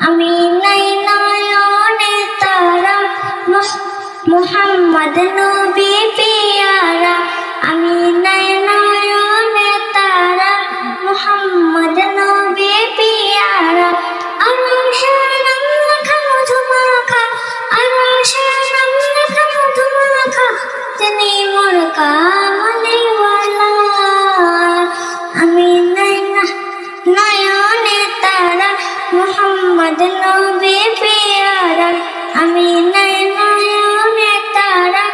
আমি নাই নয়নে তারা মুহাম্মদ নবী পিয়ারা, আমি নাই নয়নে তারা মুহাম্মদ নবী পিয়ারা। আরশের নাম লেখা মধু মাখা, আরশের নাম লেখা মধু মাখা, তিনি মোর কামলিওয়ালা। আমি নাই নয়নে তারা মুহাম্মদ নবী পিয়ারা, আমি নাই নয়নে তারা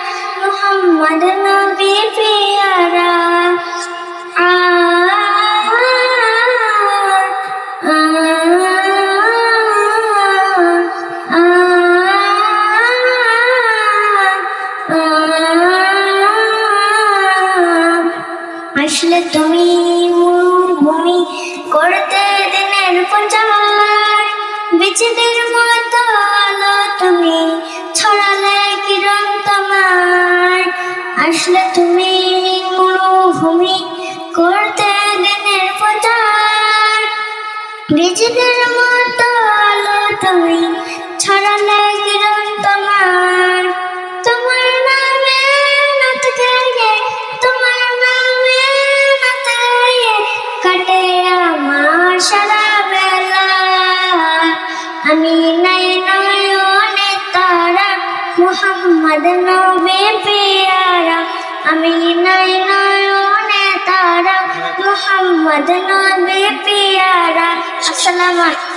মুহাম্মদ নবী পিয়ারা। আসলে তুমি মরুভূমি করতে দিনের প্রচার, বিচিদের মতো আলো তুমি ছড়ালে কিরণ তোমার। আসলে তুমি মরুভূমি করতে দিনের প্রচার, বিচিদের মতো আলো তুমি ছড়ালে কিরণ তোমার। তোমার নামে নাত গায়ে, তোমার নামে নাত গায়ে কাটে আমার সারা বেলা। আমি নাই নয়নে তারা মুহাম্মদ নবী পিয়ারা, আমি নাই নয়নে তারা মুহাম্মদ নবী পিয়ারা। আসসালামু আলাইকুম।